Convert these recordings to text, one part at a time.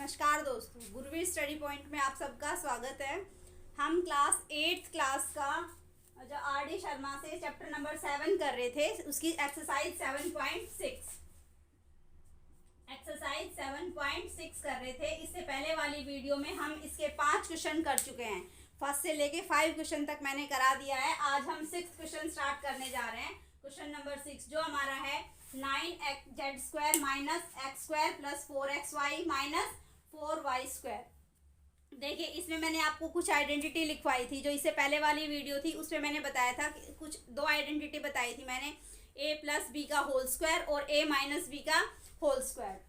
नमस्कार दोस्तों, Gurveer study point में आप सबका स्वागत है। हम क्लास 8th क्लास का जो आर डी शर्मा से चैप्टर नंबर 7 कर रहे थे, उसकी एक्सरसाइज 7.6 कर रहे थे। इससे पहले वाली वीडियो में हम इसके 5 क्वेश्चन कर चुके हैं। फर्स्ट से लेके 5 क्वेश्चन तक मैंने करा दिया है। आज हम 6th क्वेश्चन स्टार्ट करने जा रहे हैं। क्वेश्चन नंबर 6 जो हमारा है 9z² minus x² plus 4xy minus 4y²। देखिए, इसमें मैंने आपको कुछ आइडेंटिटी लिखवाई थी। जो इससे पहले वाली वीडियो थी उसमें मैंने बताया था कि कुछ 2 आइडेंटिटी बताई थी मैंने, a प्लस बी का होल स्क्वायर और a माइनस बी का होल स्क्वायर।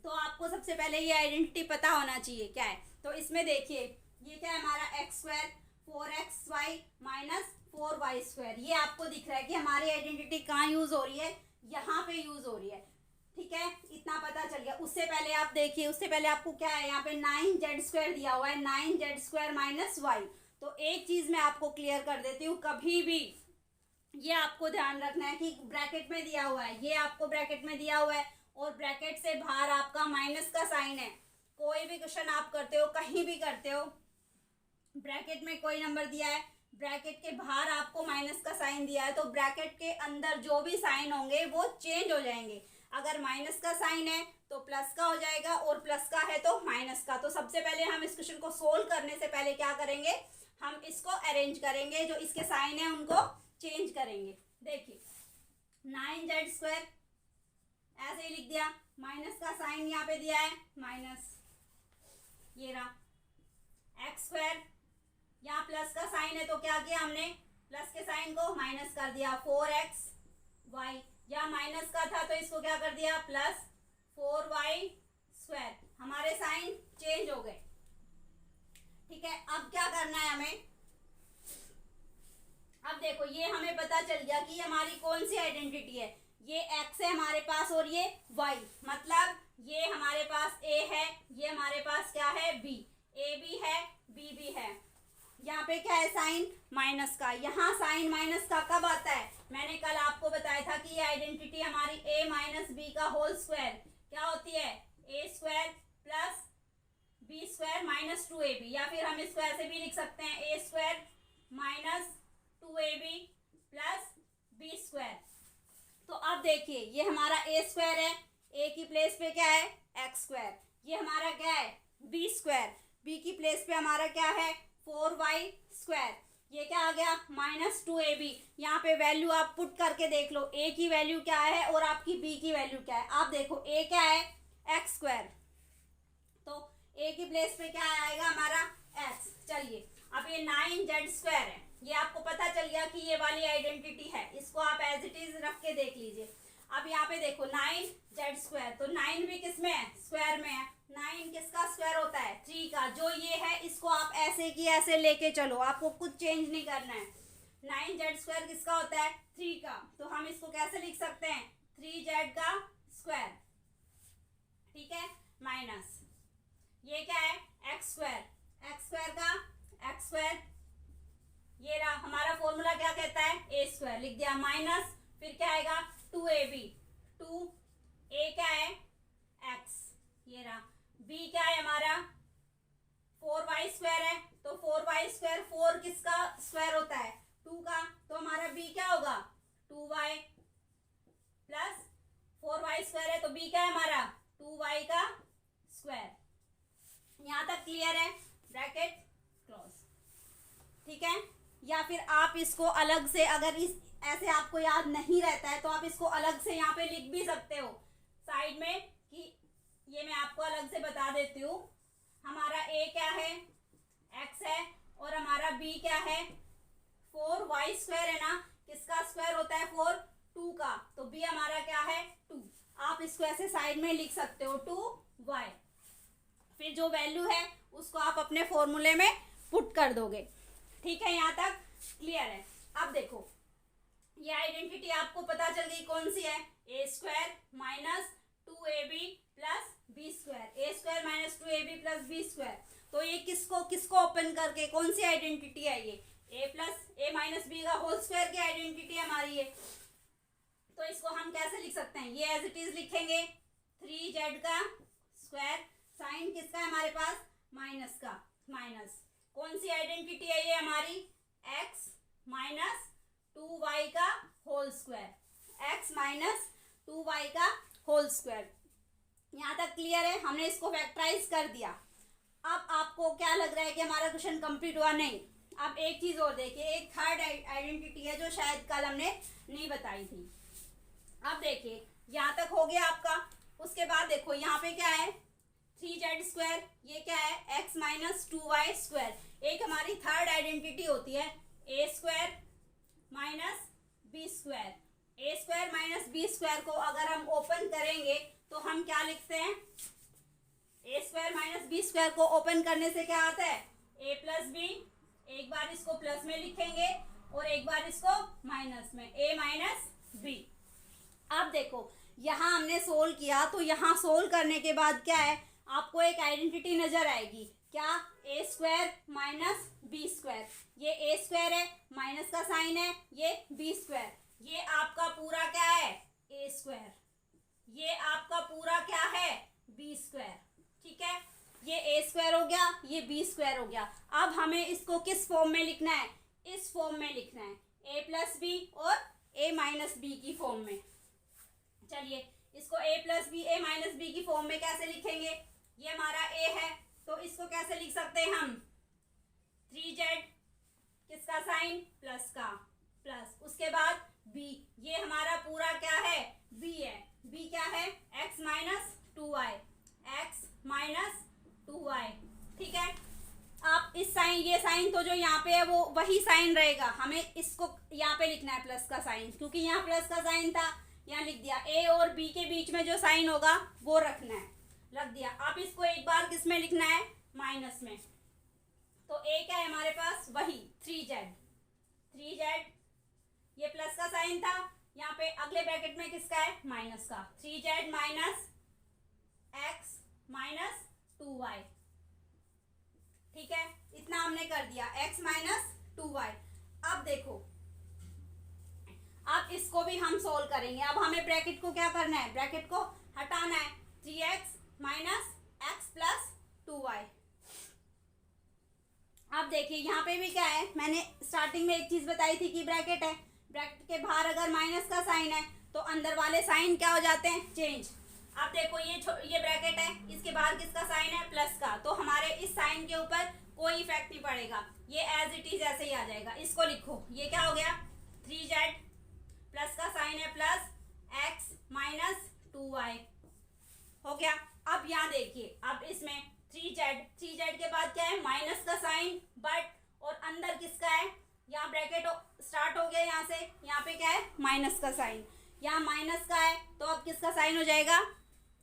तो आपको सबसे पहले ये आइडेंटिटी पता होना चाहिए क्या है। तो इसमें देखिए, ये क्या है हमारा x² 4xy माइनस 4y²। ये आपको दिख रहा है कि हमारी आइडेंटिटी कहाँ यूज हो रही है, यहाँ पे यूज हो रही है। ठीक है, इतना पता चल गया। उससे पहले आप देखिए, उससे पहले आपको क्या है, यहाँ पे 9z² दिया हुआ है, 9z² माइनस y। तो एक चीज मैं आपको क्लियर कर देती हूँ, कभी भी ये आपको ध्यान रखना है कि ब्रैकेट में दिया हुआ है, ये आपको ब्रैकेट में दिया हुआ है और ब्रैकेट से बाहर आपका माइनस का साइन है। कोई भी क्वेश्चन आप करते हो, कहीं भी करते हो, ब्रैकेट में कोई नंबर दिया है, ब्रैकेट के बाहर आपको माइनस का साइन दिया है, तो ब्रैकेट के अंदर जो भी साइन होंगे वो चेंज हो जाएंगे। अगर माइनस का साइन है तो प्लस का हो जाएगा और प्लस का है तो माइनस का। तो सबसे पहले हम इस क्वेश्चन को सोल्व करने से पहले क्या करेंगे, हम इसको अरेंज करेंगे, जो इसके साइन है उनको चेंज करेंगे। देखिए 9z² ऐसे ही लिख दिया, माइनस का साइन यहाँ पे दिया है माइनस, ये रहा x², यहाँ प्लस का साइन है तो क्या किया हमने, प्लस के साइन को माइनस कर दिया, 4xy। यहाँ माइनस का था तो इसको क्या कर दिया, प्लस 4y²। हमारे साइन चेंज हो गए। ठीक है, अब क्या करना है हमें, अब देखो ये हमें पता चल गया कि हमारी कौन सी आइडेंटिटी है। ये x है हमारे पास और ये y, मतलब ये हमारे पास a है, ये हमारे पास क्या है b, a भी है b भी है। यहाँ पे क्या है, साइन माइनस का। यहाँ साइन माइनस का कब आता है, मैंने कल आपको बताया था कि ये आइडेंटिटी हमारी a माइनस बी का होल स्क्वायर क्या होती है, a² plus b² minus 2ab, या फिर हम इसको ऐसे भी लिख सकते हैं a² minus 2ab plus b²। तो अब देखिए, ये हमारा a² है, a की प्लेस पे क्या है x², ये हमारा क्या है b², b की प्लेस पे हमारा क्या है 4y², ये क्या आ गया माइनस 2ab। यहाँ पे वैल्यू आप पुट करके देख लो, a की वैल्यू क्या है और आपकी b की वैल्यू क्या है। आप देखो a क्या है x², तो a की प्लेस पे क्या आएगा हमारा x। चलिए, अब ये 9z² है, ये आपको पता चल गया कि ये वाली आइडेंटिटी है, इसको आप एज इट इज रख के देख लीजिए। अब यहाँ पे देखो 9z², तो 9 भी किस में है, स्क्वायर में है। 9 किसका स्क्वायर होता है, 3 का। जो ये है इसको आप ऐसे की ऐसे लेके चलो, आपको कुछ चेंज नहीं करना है। 9z² किसका होता है, 3 का। तो हम इसको कैसे लिख सकते हैं, 3z का स्क्वायर। ठीक है, माइनस ये क्या है x² का x², ये रहा हमारा फॉर्मूला क्या कहता है a² लिख दिया, माइनस फिर क्या आएगा 2ab, 2a क्या है x, ये रहा b क्या है हमारा 4y² है, तो 4y², 4 किसका स्क्वायर होता है 2 का, तो हमारा b क्या होगा 2y प्लस 4y² है, तो b क्या है हमारा 2y का स्क्वायर। यहाँ तक क्लियर है, ब्रैकेट क्लोज। ठीक है, या फिर आप इसको अलग से, अगर इस ऐसे आपको याद नहीं रहता है तो आप इसको अलग से यहाँ पे लिख भी सकते हो साइड में, कि ये मैं आपको अलग से बता देती हूँ। हमारा a क्या है x है और हमारा b क्या है 4y² है ना, किसका स्क्वायर होता है 4, 2 का, तो b हमारा क्या है 2। आप इसको ऐसे साइड में लिख सकते हो 2y, फिर जो वैल्यू है उसको आप अपने फॉर्मूले में पुट कर दोगे। ठीक है, यहाँ तक क्लियर है। अब देखो ये आइडेंटिटी आपको पता चल गई कौन सी है, a² minus 2ab plus b², a² minus 2ab plus b²। तो ये किसको ओपन करके, कौन सी आइडेंटिटी है ये, a माइनस b का होल स्क्वायर की आइडेंटिटी हमारी है। तो इसको हम कैसे लिख सकते हैं, ये एज इट इज लिखेंगे 3z का स्क्वायर साइन किसका है हमारे पास, माइनस का, माइनस। कौन सी आइडेंटिटी है ये हमारी, x माइनस 2y का whole square, x minus 2y का होल स्क्वायर। यहाँ तक क्लियर है, हमने इसको फैक्टराइज कर दिया। अब आपको क्या लग रहा है कि हमारा क्वेश्चन कंप्लीट हुआ? नहीं। अब एक चीज और देखिए, एक थर्ड आइडेंटिटी है जो शायद कल हमने नहीं बताई थी। अब देखिए यहाँ तक हो गया आपका। उसके बाद देखो यहाँ पे क्या है, 3z², ये क्या है, x माइनस 2y²। एक हमारी थर्ड आइडेंटिटी होती है a² minus b²। a² minus b² को अगर हम ओपन करेंगे तो हम क्या लिखते हैं, a² माइनस b² को ओपन करने से क्या आता है, a प्लस बी। एक बार इसको प्लस में लिखेंगे और एक बार इसको माइनस में, a माइनस बी। अब देखो यहाँ हमने सोल्व किया, तो यहाँ सोल्व करने के बाद क्या है, आपको एक आइडेंटिटी नजर आएगी, क्या, a² माइनस b²। ये a² है, माइनस का साइन है, ये b²। ये आपका पूरा क्या है, a²। ये आपका पूरा क्या है, b²। ठीक है, ये a² हो गया, ये b² हो गया। अब हमें इसको किस फॉर्म में लिखना है, इस फॉर्म में लिखना है, a प्लस बी और a माइनस बी की फॉर्म में। चलिए इसको a plus B a minus B की फॉर्म में कैसे लिखेंगे, ये हमारा a है तो इसको कैसे लिख सकते हैं हम, 3z किसका साइन, प्लस का, प्लस, उसके बाद b, ये हमारा पूरा क्या है, b है। b क्या है, x minus 2y, x minus 2y। ठीक है, आप इस साइन, ये साइन तो जो यहाँ पे है वो वही साइन रहेगा, हमें इसको यहाँ पे लिखना है प्लस का साइन, क्योंकि यहाँ प्लस का साइन था, यहाँ लिख दिया। a और b के बीच में जो साइन होगा वो रखना है, रख दिया। आप इसको एक बार किस में लिखना है, माइनस में। तो a क्या है हमारे पास, वही 3z, ये प्लस का साइन था, यहाँ पे अगले ब्रैकेट में किसका है, माइनस का, 3z minus x minus 2y। ठीक है, इतना हमने कर दिया, x माइनस 2y। अब देखो, अब इसको भी हम सोल्व करेंगे। अब हमें ब्रैकेट को क्या करना है, ब्रैकेट को हटाना है, 3x minus x plus 2y। अब देखिए यहाँ पे भी क्या है, मैंने स्टार्टिंग में एक चीज बताई थी कि ब्रैकेट है, ब्रैकेट के बाहर अगर माइनस का साइन है तो अंदर वाले साइन क्या हो जाते हैं, चेंज। अब देखो ये ब्रैकेट है, इसके बाहर किसका साइन है, प्लस का, तो हमारे इस साइन के ऊपर कोई इफेक्ट नहीं पड़ेगा, ये एज इट इज ऐसे ही आ जाएगा। इसको लिखो, ये क्या हो गया, 3z प्लस का साइन है प्लस x माइनस 2y हो गया। अब यहाँ देखिए, अब इसमें 3z के बाद क्या है, माइनस का साइन, बट, और अंदर किसका है, यहाँ ब्रैकेट स्टार्ट हो गया, यहाँ से यहाँ पे क्या है, माइनस का साइन, यहाँ माइनस का है तो अब किसका साइन हो जाएगा,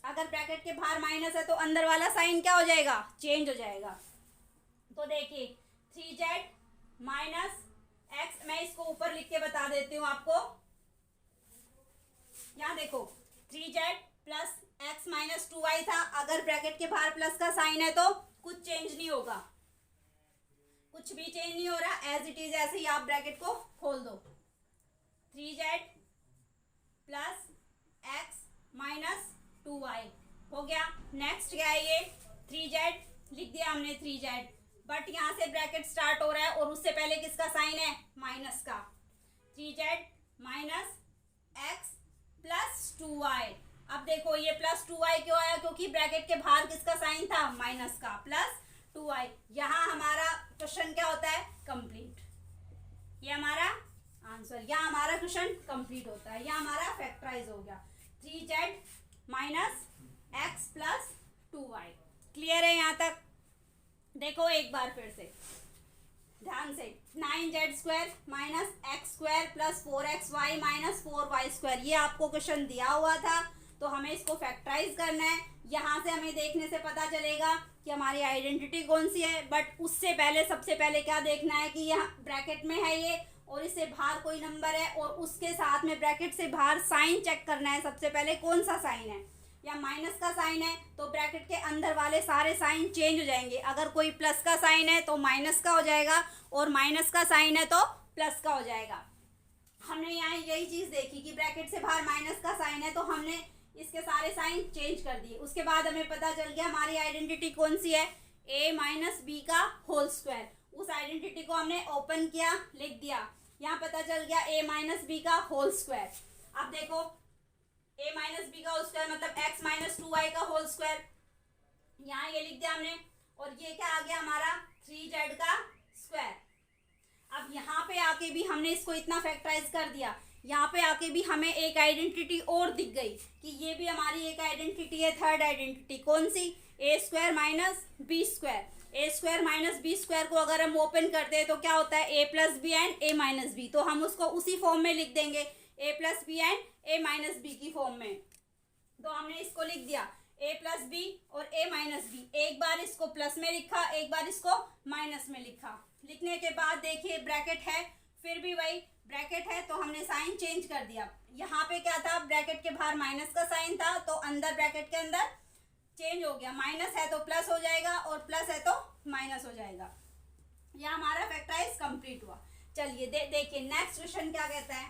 अगर ब्रैकेट के बाहर माइनस है तो अंदर वाला साइन क्या हो जाएगा, चेंज हो जाएगा। तो देखिए 3z माइनस x, मैं इसको ऊपर लिख के बता देती हूँ आपको। यहाँ देखो 3z plus x minus 2y था, अगर ब्रैकेट के बाहर प्लस का साइन है तो कुछ चेंज नहीं होगा, कुछ भी चेंज नहीं हो रहा, एज इट इज ऐसे ही आप ब्रैकेट को खोल दो। 3z plus x minus 2y हो गया। नेक्स्ट क्या है, ये 3z लिख दिया हमने 3z, बट यहाँ से ब्रैकेट स्टार्ट हो रहा है और उससे पहले किसका साइन है, माइनस का, 3z minus x plus 2y। अब देखो ये प्लस 2y क्यों आया, क्योंकि ब्रैकेट के बाहर किसका साइन था, माइनस का, प्लस 2y। यहाँ हमारा क्वेश्चन क्या होता है, कंप्लीट। ये हमारा आंसर, यहाँ हमारा क्वेश्चन कंप्लीट होता है, यहाँ हमारा फैक्टराइज हो गया, 3z minus x plus 2y। Clear है यहाँ तक? देखो एक बार फिर से ध्यान से, 9z² minus x² plus 4xy minus 4y², ये आपको क्वेश्चन दिया हुआ था, तो हमें इसको फैक्टराइज करना है। यहाँ से हमें देखने से पता चलेगा कि हमारी आइडेंटिटी कौन सी है, बट उससे पहले सबसे पहले क्या देखना है कि यहाँ ब्रैकेट में है ये और इससे बाहर कोई नंबर है, और उसके साथ में ब्रैकेट से बाहर साइन चेक करना है सबसे पहले, कौन सा साइन है। या माइनस का साइन है तो ब्रैकेट के अंदर वाले सारे साइन चेंज हो जाएंगे, अगर कोई प्लस का साइन है तो माइनस का हो जाएगा, और माइनस का साइन है तो प्लस का हो जाएगा। हमने यहाँ यही चीज़ देखी कि ब्रैकेट से बाहर माइनस का साइन है तो हमने इसके सारे साइन चेंज कर दिए। उसके बाद हमें पता चल गया हमारी आइडेंटिटी कौन सी है, a माइनस बी का होल स्क्वायर। उस आइडेंटिटी को हमने ओपन किया, लिख दिया, यहाँ पता चल गया a माइनस बी का होल स्क्वायर। अब देखो a माइनस बी का होल स्क्वायर मतलब x माइनस 2y का होल स्क्वायर, यहाँ ये लिख दिया हमने। और ये क्या आ गया हमारा 3z का स्क्वायर। अब यहाँ पे आके भी हमने इसको इतना फैक्टराइज कर दिया, यहाँ पे आके भी हमें एक आइडेंटिटी और दिख गई कि ये भी हमारी एक आइडेंटिटी है, थर्ड आइडेंटिटी। कौन सी, ए square minus B square. A square minus B square को अगर हम ओपन करते हैं तो क्या होता है, A plus B and A minus B. तो हम उसको उसी फॉर्म में लिख देंगे, A plus B and A minus B की फॉर्म में। तो हमने इसको लिख दिया a प्लस बी और a माइनस बी। एक बार इसको प्लस में लिखा, एक बार इसको माइनस में लिखा। लिखने के बाद देखिए ब्रैकेट है, फिर भी वही ब्रैकेट है, तो हमने साइन चेंज कर दिया। यहाँ पे क्या था, ब्रैकेट के बाहर माइनस का साइन था, तो अंदर ब्रैकेट के अंदर चेंज हो गया। माइनस है तो प्लस हो जाएगा और प्लस है तो माइनस हो जाएगा। यह हमारा फैक्टराइज कंप्लीट हुआ। चलिए देखिए नेक्स्ट क्वेश्चन क्या कहता है,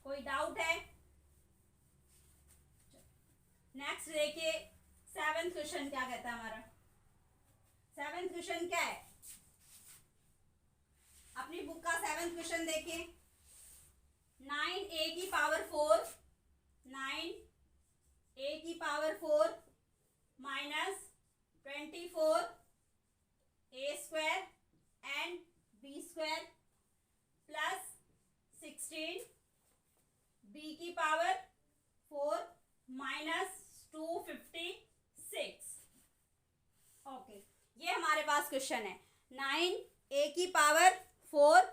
कोई डाउट है? नेक्स्ट देखिए 7th क्वेश्चन क्या कहता है हमारा। 7th क्वेश्चन क्या है, अपनी बुक का 7th क्वेश्चन देखिए। 9a की पावर 4, 9a की power 4 minus 24 a square and b square plus 16 b की पावर 4 माइनस 256। ओके, ये हमारे पास क्वेश्चन है। 9a की power 4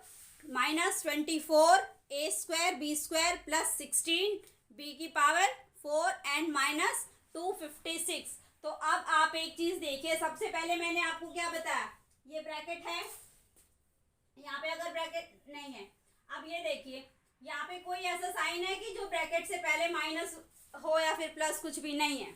minus 24 a square B square plus 16 b की पावर 4 एंड माइनस 256। तो अब आप एक चीज देखिए, सबसे पहले मैंने आपको क्या बताया, ये ब्रैकेट है, यहाँ पे अगर ब्रैकेट नहीं है, अब ये देखिए यहाँ पे कोई ऐसा साइन है कि जो ब्रैकेट से पहले माइनस हो या फिर प्लस, कुछ भी नहीं है।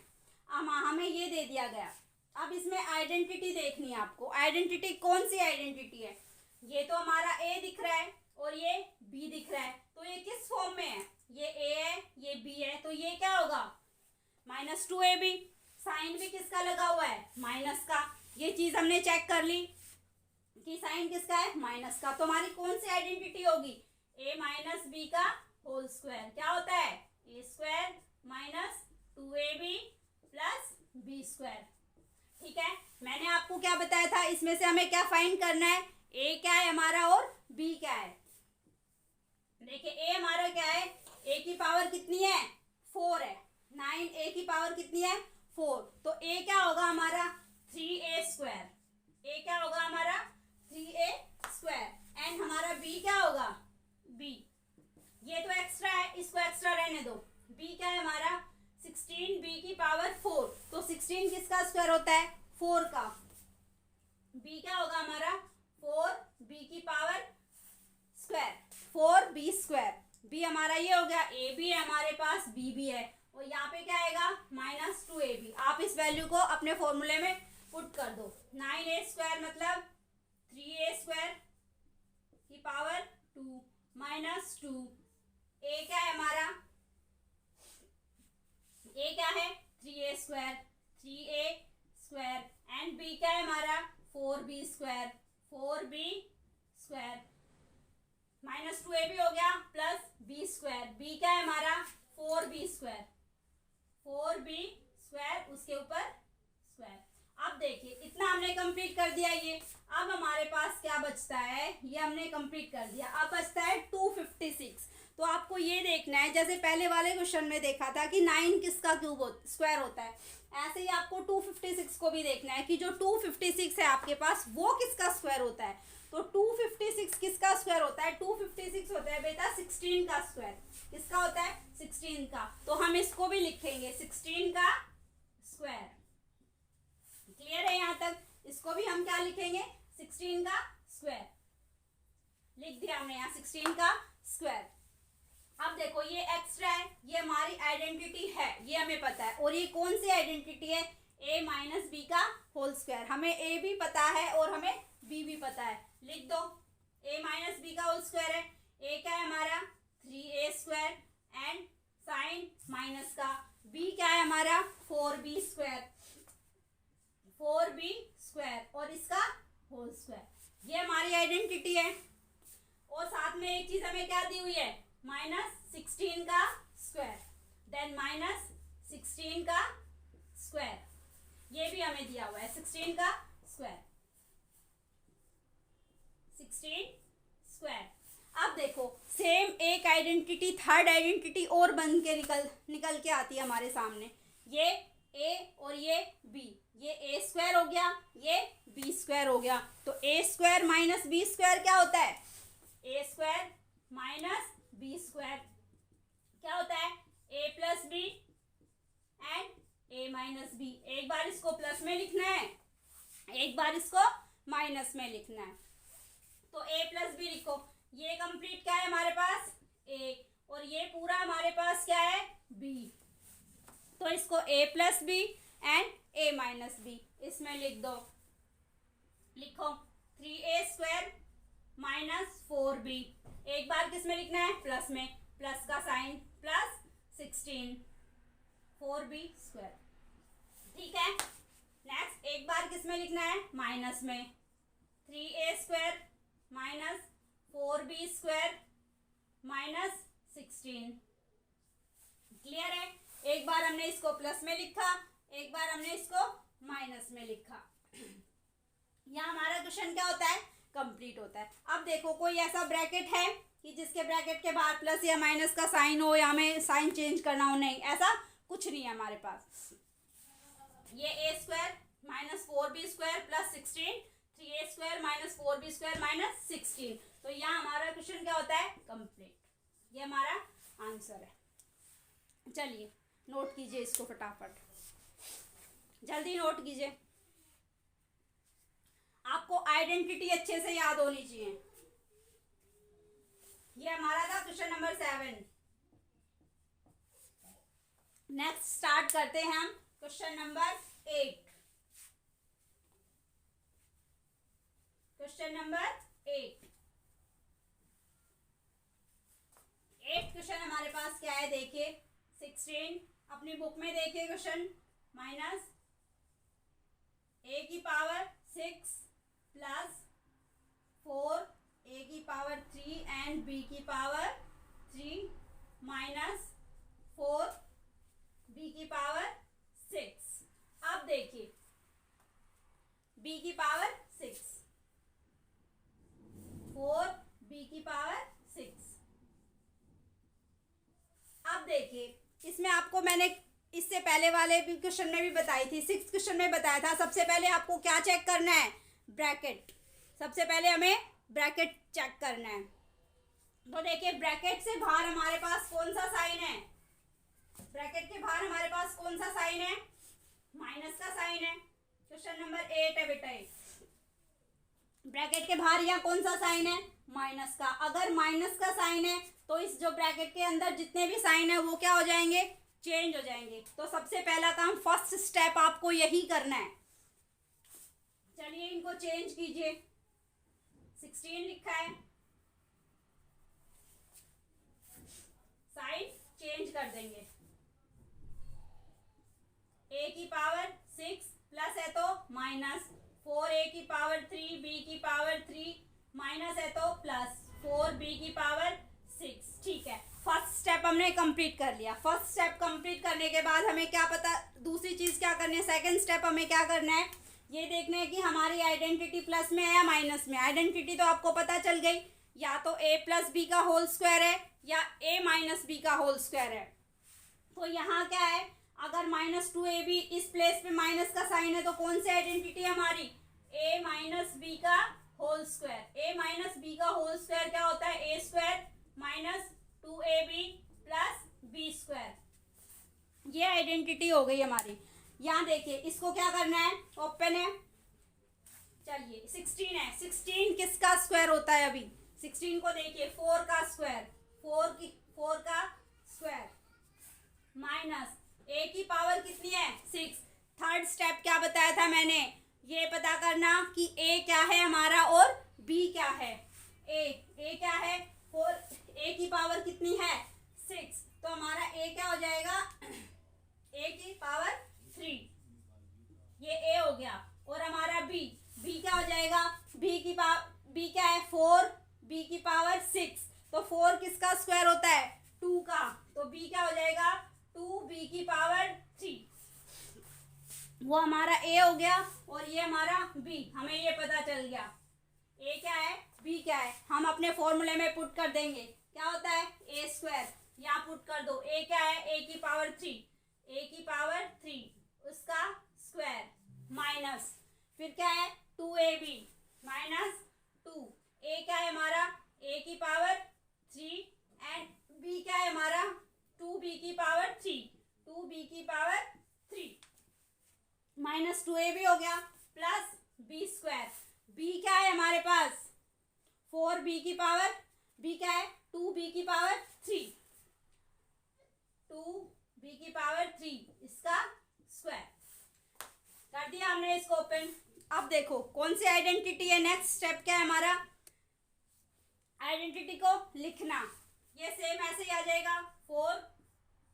हमें ये दे दिया गया। अब इसमें आइडेंटिटी देखनी है आपको। आइडेंटिटी कौन सी आइडेंटिटी है, ये तो हमारा a दिख रहा है और ये b दिख रहा है, तो ये किस फॉर्म में है, ये a है ये b है, तो ये क्या होगा माइनस 2ab। साइन भी किसका लगा हुआ है, माइनस का। ये चीज हमने चेक कर ली कि साइन किसका है, माइनस का। तो हमारी कौन सी आइडेंटिटी होगी, a माइनस b का होल स्क्वायर। क्या होता है, a square minus 2ab plus b square. ठीक है, मैंने आपको क्या बताया था, इसमें से हमें क्या फाइंड करना है, a क्या है हमारा और b क्या है। देखिए a हमारा क्या है, a की पावर कितनी है, 4 है। 9a की पावर कितनी है, 4, तो a क्या होगा हमारा 3a स्क्वायर। a क्या होगा हमारा 3a स्क्वायर एंड हमारा b क्या होगा, b, ये तो एक्स्ट्रा है, इसको एक्स्ट्रा रहने दो। b क्या है हमारा 16b की पावर 4, तो 16 किसका स्क्वायर होता है, 4 का। b क्या होगा हमारा 4b की power square, 4b square. b हमारा ये हो गया, a भी है हमारे पास, b भी है, और यहाँ पे क्या आएगा माइनस 2ab। आप इस वैल्यू को अपने फॉर्मूले में पुट कर दो। 9a स्क्वायर मतलब 3a स्क्वायर की पावर 2 माइनस 2। a क्या है हमारा, a क्या है 3a square, 3a square and b क्या है हमारा 4b square, 4b square minus 2ab हो गया प्लस b स्क्वायर। b क्या है हमारा 4b स्क्वायर, 4b स्क्वायर उसके ऊपर स्क्वायर। अब देखिए इतना हमने कंप्लीट कर दिया ये। अब हमारे पास क्या बचता है, ये हमने कंप्लीट कर दिया। अब बचता है 256। तो आपको ये देखना है, जैसे पहले वाले क्वेश्चन में देखा था कि 9 किसका स्क्वायर होता है, ऐसे ही आपको 256 को भी देखना है कि जो 256 है आपके पास वो किसका स्क्वायर होता है। तो 256 किसका स्क्वायर होता है, 256 होता है बेटा 16 का स्क्वायर। किसका होता है, 16 का। तो हम इसको भी लिखेंगे 16 का स्क्वायर। क्लियर है यहाँ तक, इसको भी हम क्या लिखेंगे 16 का स्क्वायर। लिख दिया हमने यहाँ 16 का स्क्वायर। अब देखो ये एक्स्ट्रा है, ये हमारी आइडेंटिटी है, ये हमें पता है। और ये कौन सी आइडेंटिटी है, a माइनस बी का होल स्क्वायर। हमें a भी पता है और हमें b भी पता है। लिख दो a माइनस बी का होल स्क्वायर है, a क्या है हमारा 3a square and sign minus का b क्या है हमारा 4b स्क्वायर, 4b स्क्वायर और इसका होल स्क्वायर। ये हमारी आइडेंटिटी है। और साथ में एक चीज हमें क्या दी हुई है, -16 का स्क्वायर, देन -16 का स्क्वायर, ये भी हमें दिया हुआ है 16 का स्क्वायर, 16 स्क्वायर। अब देखो सेम एक आइडेंटिटी थर्ड आइडेंटिटी और बन के निकल के आती है हमारे सामने। ये a और ये b, ये a स्क्वायर हो गया, ये b स्क्वायर हो गया। तो a square minus b square क्या होता है, a square minus b square क्या होता है, a plus B and a minus B. एक बार इसको प्लस में लिखना है, एक बार इसको माइनस में लिखना है। तो a प्लस बी लिखो, ये कंप्लीट क्या है हमारे पास a और ये पूरा हमारे पास क्या है b। तो इसको a plus B and a minus B इसमें लिख दो। लिखो 3a स्क्वायर माइनस 4b, एक बार किस में लिखना है, प्लस में, प्लस का साइन प्लस 16 4b स्क्वायर। ठीक है, नेक्स्ट एक बार किस में लिखना है, माइनस में, 3a square minus 4b square minus 16। Clear है, एक बार हमने इसको प्लस में लिखा, एक बार हमने इसको माइनस में लिखा। यहाँ हमारा क्वेश्चन क्या होता है, कंप्लीट होता है। अब देखो कोई ऐसा ब्रैकेट है कि जिसके ब्रैकेट के बाहर प्लस या माइनस का साइन हो या हमें साइन चेंज करना हो, नहीं, ऐसा कुछ नहीं है हमारे पास। ये a square minus 4b square plus 16, 3a square minus 4b square minus 16। तो यहाँ हमारा क्वेश्चन क्या होता है, कंप्लीट। ये हमारा आंसर है। चलिए नोट कीजिए इसको फटाफट, जल्दी नोट कीजिए। आपको आइडेंटिटी अच्छे से याद होनी चाहिए। ये हमारा था क्वेश्चन नंबर 7। नेक्स्ट स्टार्ट करते हैं हम question number 8। Question number 8 question हमारे पास क्या है, देखिए 16 अपनी बुक में देखिए क्वेश्चन, माइनस a की पावर 6 प्लस 4 a की पावर 3 एंड b की पावर 3 माइनस 4 b की पावर 6। अब देखिए b की पावर 6, 4 b की पावर 6। अब देखिए इसमें आपको मैंने इससे पहले वाले भी क्वेश्चन में भी बताई थी, 6th क्वेश्चन में बताया था। सबसे पहले आपको क्या चेक करना है, ब्रैकेट। सबसे पहले हमें ब्रैकेट चेक करना है। तो देखिए ब्रैकेट से बाहर हमारे पास कौन सा साइन है, ब्रैकेट के बाहर हमारे पास कौन सा साइन है, माइनस का साइन है। क्वेश्चन नंबर 8 है बेटा, ब्रैकेट के बाहर यहाँ कौन सा साइन है, माइनस का। अगर माइनस का साइन है तो इस जो ब्रैकेट के अंदर जितने भी साइन है वो क्या हो जाएंगे, चेंज हो जाएंगे। तो सबसे पहला काम, फर्स्ट स्टेप आपको यही करना है। चलिए इनको चेंज कीजिए, 16 लिखा है, साइन चेंज कर देंगे। a की पावर 6 प्लस है तो माइनस, 4a की पावर 3 b की पावर 3 माइनस है तो प्लस 4b की पावर 6। ठीक है, फर्स्ट स्टेप हमने कंप्लीट कर लिया। फर्स्ट स्टेप कंप्लीट करने के बाद हमें क्या पता, दूसरी चीज क्या करनी है, सेकंड स्टेप हमें क्या करना है, ये देखना है कि हमारी आइडेंटिटी प्लस में है या माइनस में। आइडेंटिटी तो आपको पता चल गई, या तो a प्लस बी का होल स्क्वायर है या a माइनस बी का होल स्क्वायर है। तो यहाँ क्या है, अगर -2ab इस प्लेस पे माइनस का साइन है तो कौन सी आइडेंटिटी है हमारी, a माइनस बी का whole square. a minus B का होल स्क्वायर क्या होता है, a square minus 2ab plus B square. ये आइडेंटिटी हो गई हमारी। यहाँ देखिए इसको क्या करना है, ओपन है, चलिए 16 है, 16 किसका स्क्वायर होता है, अभी 16 को देखिए 4 का स्क्वायर, 4 का स्क्वायर माइनस a की पावर कितनी है, 6। थर्ड स्टेप क्या बताया था मैंने, ये पता करना कि a क्या है हमारा और b क्या है। a क्या है, 4, a की पावर कितनी है, 6 तो हमारा ए क्या हो जाएगा, ए की पावर 3, ये ए हो गया। और हमारा बी क्या हो जाएगा, बी क्या है 4, बी की पावर 6, तो 4 किसका स्क्वायर होता है, 2 का, तो बी क्या हो जाएगा 2 बी की पावर 3, वो हमारा ए हो गया। और ये हमारा बी, हमें ये पता चल गया ए क्या है बी क्या है, हम अपने फॉर्मूले में पुट कर देंगे, क्या होता है ए स्क्वायर, यहाँ पुट कर दो, ए क्या है ए की पावर 3, ए की पावर 3 उसका स्क्वायर माइनस, फिर क्या है 2ab माइनस 2, ए क्या है हमारा ए की पावर 3 एंड बी क्या है हमारा 2b की पावर 3, 2b की पावर 3 माइनस 2ab हो गया प्लस बी स्क्वायर, बी क्या है हमारे पास 4b की पावर, बी क्या है 2b की पावर 3, 2b की पावर 3 इसका स्क्वायर कर दिया हमने इसको ओपन। अब देखो कौन सी आइडेंटिटी है, नेक्स्ट स्टेप क्या है हमारा, आइडेंटिटी को लिखना, ये सेम ऐसे ही आ जाएगा 4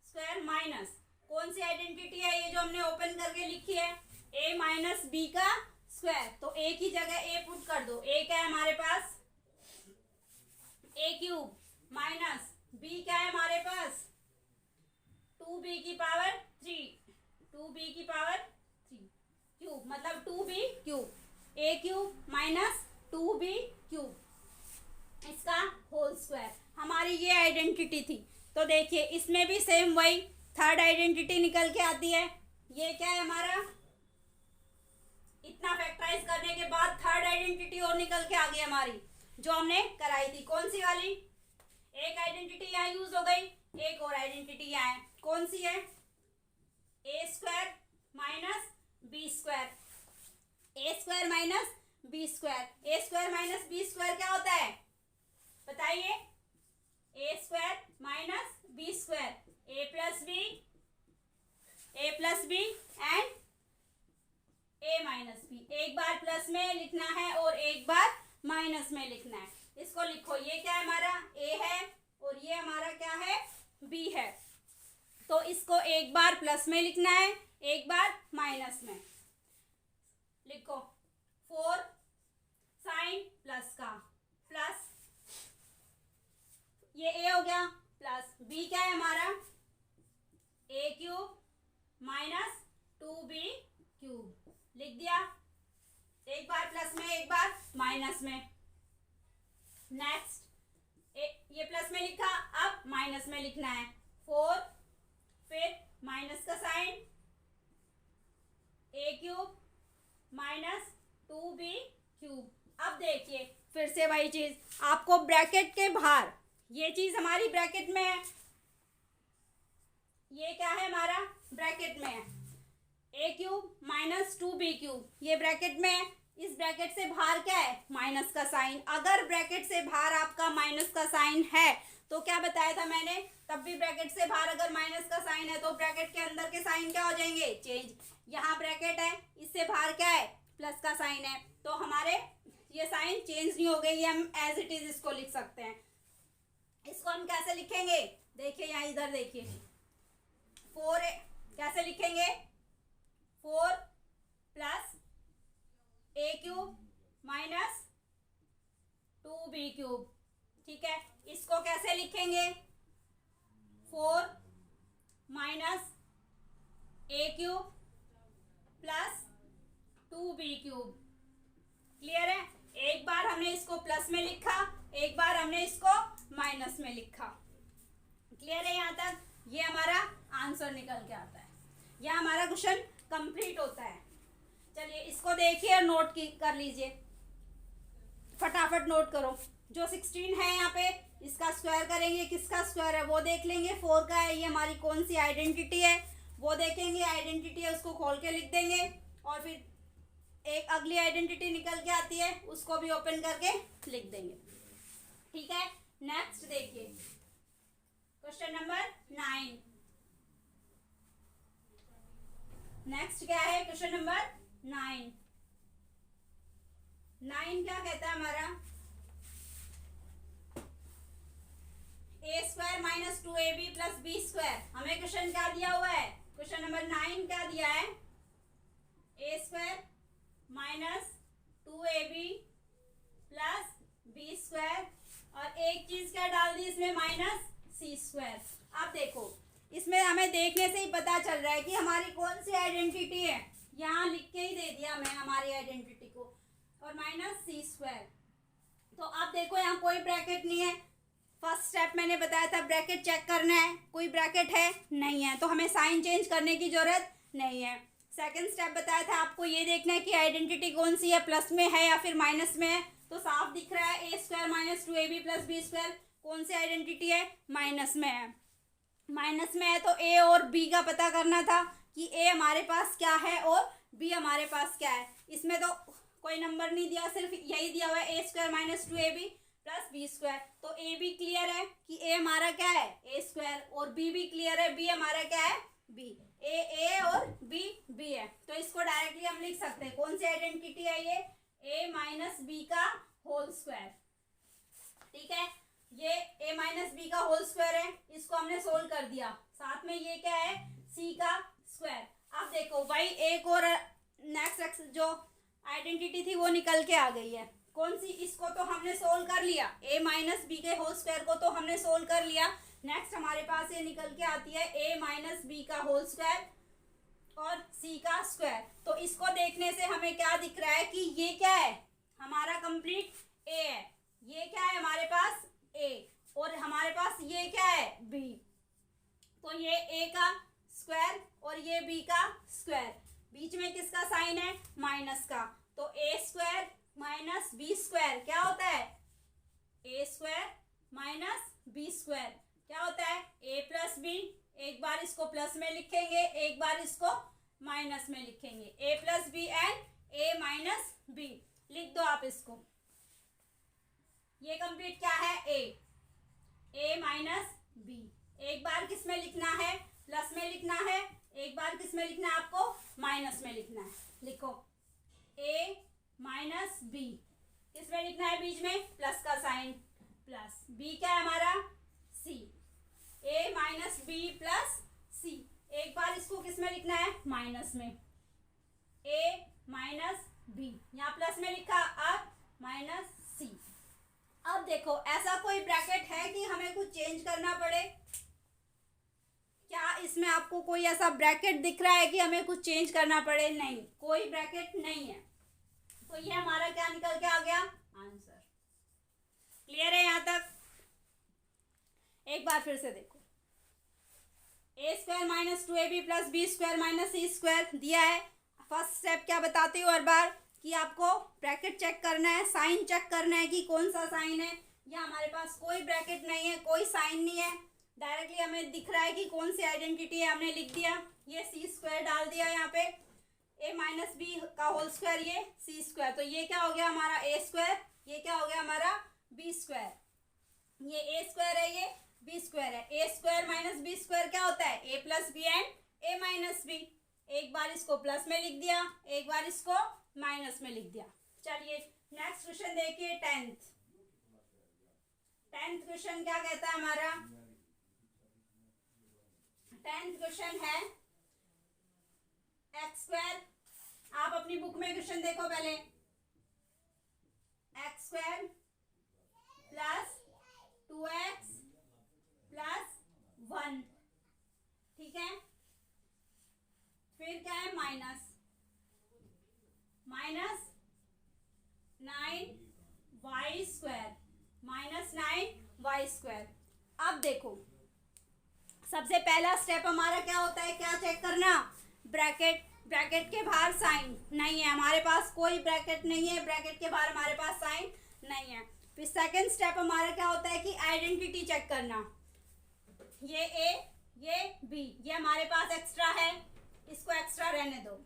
स्क्वायर माइनस कौन सी आइडेंटिटी है, ये जो हमने ओपन करके लिखी है a माइनस बी का स्क्वायर, तो a की जगह a पुट कर दो, a क्या है हमारे पास a क्यूब माइनस b क्या है हमारे पास 2b की पावर 3, 2b की पावर 3 क्यूब मतलब 2b cube, a cube minus 2b cube इसका होल स्क्वायर, हमारी ये आइडेंटिटी थी। तो देखिए इसमें भी सेम वही थर्ड आइडेंटिटी निकल के आती है, ये क्या है हमारा, इतना फैक्टराइज करने के बाद थर्ड आइडेंटिटी और निकल के आ गई हमारी, जो हमने कराई थी, कौन सी वाली, एक आइडेंटिटी यहाँ यूज हो गई, एक और आइडेंटिटी यहाँ है, कौन सी है A square minus B square, A square minus B square, A square minus B square क्या होता है बताइए, A square minus B square, A plus B and A minus B, एक बार प्लस में लिखना है और एक बार माइनस में लिखना है, इसको लिखो, ये क्या है हमारा ए है और ये हमारा क्या है बी है, तो इसको एक बार प्लस में लिखना है एक बार माइनस में, लिखो 4 साइन प्लस का प्लस ये ए हो गया प्लस बी क्या है हमारा ए क्यूब माइनस 2b क्यूब, लिख दिया, एक बार प्लस में एक बार माइनस में, नेक्स्ट ये प्लस में लिखा, अब माइनस में लिखना है 4 फिर माइनस का साइन ए क्यूब माइनस 2b क्यूब। अब देखिए फिर से वही चीज, आपको ब्रैकेट के बाहर, ये चीज हमारी ब्रैकेट में है, ये क्या है हमारा ब्रैकेट में है ए क्यूब माइनस 2b क्यूब, ये ब्रैकेट में है, इस ब्रैकेट से बाहर क्या है माइनस का साइन, अगर ब्रैकेट से बाहर आपका माइनस का साइन है तो क्या बताया था मैंने, तब भी ब्रैकेट से बाहर अगर माइनस का साइन है तो ब्रैकेट के अंदर के साइन क्या हो जाएंगे चेंज, यहाँ ब्रैकेट है इससे बाहर क्या है प्लस का साइन है, तो हमारे ये साइन चेंज नहीं हो गए, ये हम एज इट इज इसको लिख सकते हैं। इसको हम कैसे लिखेंगे, देखिए यहाँ इधर देखिए 4 कैसे लिखेंगे, 4 plus A cube minus 2b cube, ठीक है, इसको कैसे लिखेंगे 4 minus A cube plus 2b cube, clear है, एक बार हमने इसको प्लस में लिखा एक बार हमने इसको माइनस में लिखा, क्लियर है यहाँ तक, ये हमारा आंसर निकल के आता है, यह हमारा क्वेश्चन कंप्लीट होता है। चलिए इसको देखिए और नोट कर लीजिए, फटाफट नोट करो, जो 16 है यहाँ पे इसका स्क्वायर करेंगे, किसका स्क्वायर है वो देख लेंगे, 4 का है, ये हमारी कौन सी आइडेंटिटी है वो देखेंगे, आइडेंटिटी है उसको खोल के लिख देंगे, और फिर एक अगली आइडेंटिटी निकल के आती है उसको भी ओपन करके लिख देंगे, ठीक है। नेक्स्ट देखिए क्वेश्चन नंबर 9, नेक्स्ट क्या है क्वेश्चन नंबर 9 क्या कहता है हमारा, A square minus 2ab plus B square. हमें क्वेश्चन क्या दिया हुआ है, क्वेश्चन नंबर 9 क्या दिया है, A square minus 2ab plus B square और एक चीज क्या डाल दी इसमें, माइनस सी स्क्वायर। अब देखो इसमें हमें देखने से ही पता चल रहा है कि हमारी कौन सी आइडेंटिटी है, यहाँ लिख के ही दे दिया मैं हमारी आइडेंटिटी को, और माइनस सी स्क्वायर। तो अब देखो यहाँ कोई ब्रैकेट नहीं है, फर्स्ट स्टेप मैंने बताया था ब्रैकेट चेक करना है, कोई ब्रैकेट है नहीं है, तो हमें साइन चेंज करने की जरूरत नहीं है। सेकंड स्टेप बताया था आपको ये देखना है कि आइडेंटिटी कौन सी है, प्लस में है या फिर माइनस में है। तो साफ दिख रहा है A square minus 2ab plus B square कौन सी आइडेंटिटी है, माइनस में है। माइनस में है तो ए और बी का पता करना था कि ए हमारे पास क्या है और बी हमारे पास क्या है। इसमें तो कोई नंबर नहीं दिया, सिर्फ यही दिया हुआ है A square minus 2ab plus B square. तो ए भी क्लियर है कि ए हमारा क्या है, ए स्क्वायर, और बी भी क्लियर है, बी हमारा क्या है, बी। ए और बी बी है, तो इसको डायरेक्टली हम लिख सकते हैं कौन सी आइडेंटिटी है ये, ए माइनस बी का होल स्क्वायर। ठीक है, ये a माइनस बी का होल स्क्वायर है, इसको हमने सोल्व कर दिया। साथ में ये क्या है, c का स्क्वायर। अब देखो भाई एक और नेक्स्ट जो आइडेंटिटी थी वो निकल के आ गई है, कौन सी, इसको तो हमने सोल्व कर लिया, a माइनस बी के होल स्क्वायर को तो हमने सोल्व कर लिया। नेक्स्ट हमारे पास ये निकल के आती है a माइनस बी का होल स्क्वायर और c का स्क्वायर। तो इसको देखने से हमें क्या दिख रहा है कि ये क्या है, हमारा कंप्लीट a है, ये क्या है हमारे पास a, और हमारे पास ये क्या है b। तो ये a का स्क्वायर और ये b का स्क्वायर, बीच में किसका साइन है, माइनस का। तो a square minus B square क्या होता है, a square minus B square क्या होता है, a प्लस बी। एक बार इसको प्लस में लिखेंगे, एक बार इसको माइनस में लिखेंगे, a plus B and a minus B. लिख दो आप इसको, ये कंप्लीट क्या है, a माइनस बी। एक बार किस में लिखना है, प्लस में लिखना है, एक बार किस में लिखना है आपको, माइनस में लिखना है। लिखो a माइनस बी, किस में लिखना है, बीच में प्लस का साइन, प्लस b क्या है हमारा, c, a minus B plus c। एक बार इसको किस में लिखना है, माइनस में, a माइनस बी, यहाँ प्लस में लिखा, अब माइनस c। अब देखो ऐसा कोई ब्रैकेट है कि हमें कुछ चेंज करना पड़े, क्या इसमें आपको कोई ऐसा ब्रैकेट दिख रहा है कि हमें कुछ चेंज करना पड़े, नहीं, कोई ब्रैकेट नहीं है। तो ये हमारा क्या निकल के आ गया, आंसर। क्लियर है यहाँ तक? एक बार फिर से देखो, A square minus 2ab plus B square minus C square दिया है। फर्स्ट स्टेप क्या बताती हूँ हर बार कि आपको ब्रैकेट चेक करना है, साइन चेक करना है कि कौन सा साइन है। या हमारे पास कोई ब्रैकेट नहीं है, कोई साइन नहीं है, डायरेक्टली हमें दिख रहा है कि कौन सी आइडेंटिटी है, हमने लिख दिया, ये सी स्क्वायर डाल दिया यहाँ पे, ए माइनस बी का होल स्क्वायर, ये सी स्क्वायर। तो ये क्या हो गया हमारा ए स्क्वायर, ये क्या हो गया हमारा बी स्क्वायर, ये ए स्क्वायर है, ये बी स्क्वायर है। A square minus B square क्या होता है, A plus B and A minus B. एक बार इसको प्लस में लिख दिया, एक बार इसको माइनस में लिख दिया। चलिए नेक्स्ट क्वेश्चन देखिए, टेंथ क्वेश्चन क्या कहता है हमारा, टेंथ क्वेश्चन है एक्स स्क्वायर। आप अपनी बुक में क्वेश्चन देखो पहले, x square plus 2x plus 1, ठीक है। फिर क्या है, minus 9y square, minus 9y square. अब देखो सबसे पहला स्टेप हमारा क्या होता है, क्या चेक करना, ब्रैकेट, ब्रैकेट के बाहर साइन नहीं है, हमारे पास कोई ब्रैकेट नहीं है, ब्रैकेट के बाहर हमारे पास साइन नहीं है। फिर सेकंड स्टेप हमारा क्या होता है कि आइडेंटिटी चेक करना, ये ए ये बी, ये हमारे पास एक्स्ट्रा है, इसको एक्स्ट्रा रहने दो,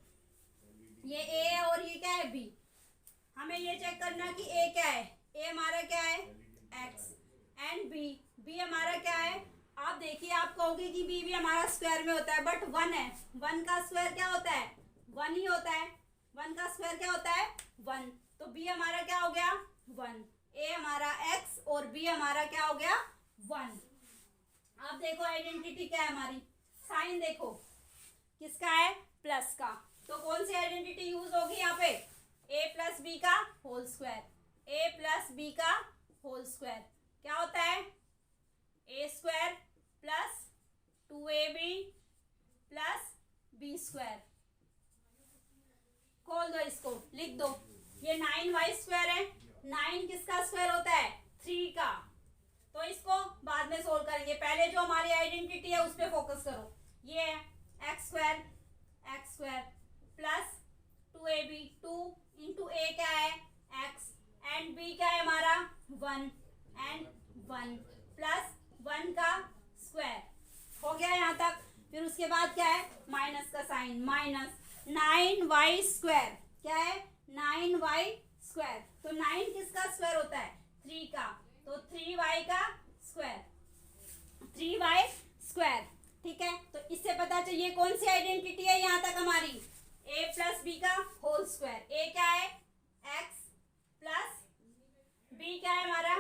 ये ए है और ये क्या है बी। हमें ये चेक करना कि ए क्या है, ए हमारा क्या है एक्स एंड बी हमारा क्या है। आप देखिए, आप कहोगे कि बी भी हमारा स्क्वायर में होता है, बट 1 है, 1 का स्क्वायर क्या होता है, 1 ही होता है, 1 का स्क्वायर क्या होता है 1। तो बी हमारा क्या हो गया 1, ए हमारा x और बी हमारा क्या हो गया 1। अब देखो आइडेंटिटी क्या है हमारी, साइन देखो किसका है, प्लस का। तो कौन सी आइडेंटिटी यूज होगी यहाँ पे, a प्लस बी का whole square, a plus B का होल स्क्वायर क्या होता है, a square plus 2ab plus B square. खोल दो इसको, लिख दो, ये 9y स्क्वायर है, 9 किसका स्क्वायर होता है, 3 का। तो इसको बाद में सोल्व करेंगे, पहले जो हमारी आइडेंटिटी है उस पर फोकस करो। ये है x square plus 2ab, 2 into A क्या है x एंड b क्या है हमारा 1 एंड 1 प्लस 1 का स्क्वायर। हो गया यहाँ तक। फिर उसके बाद क्या है, माइनस का साइन, माइनस 9y स्क्वायर, क्या है 9y स्क्वायर। तो 9 किसका स्क्वायर होता है, 3 का, तो 3y का स्क्वायर, 3y स्क्वायर। ठीक है, तो इससे पता चाहिए कौन सी आइडेंटिटी है यहाँ तक हमारी, a प्लस बी का होल स्क्वायर। a क्या है x प्लस b क्या है हमारा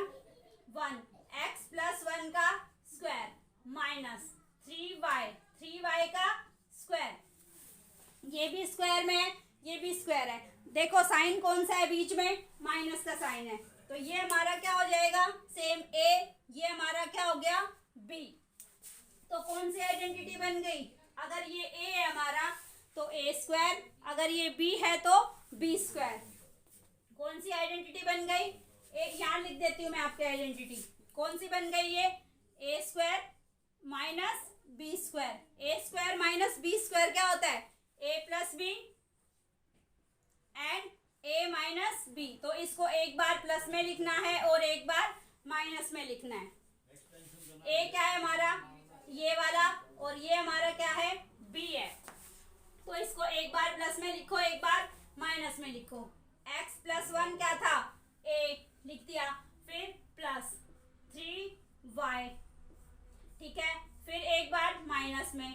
1, x प्लस 1 का स्क्वायर माइनस 3y का स्क्वायर। ये भी स्क्वायर में है, ये भी स्क्वायर है। देखो साइन कौन सा है बीच में, माइनस का साइन है, तो ये हमारा क्या हो जाएगा, सेम a, ये हमारा क्या हो गया b। तो कौन सी आइडेंटिटी बन गई, अगर ये a है हमारा तो a स्क्वायर, अगर ये b है तो b स्क्वायर। कौन सी आइडेंटिटी बन गई, यहाँ लिख देती हूँ मैं आपकी आइडेंटिटी, कौन सी बन गई ये, a square minus B square. a square minus B square क्या होता है, a plus B and a minus B. तो इसको एक बार प्लस में लिखना है और एक बार माइनस में लिखना है। a क्या है हमारा ये वाला और ये हमारा क्या है b है, तो इसको एक बार प्लस में लिखो, एक बार माइनस में लिखो। x प्लस 1 क्या था, a लिख दिया, फिर प्लस 3y, ठीक है, फिर एक बार माइनस में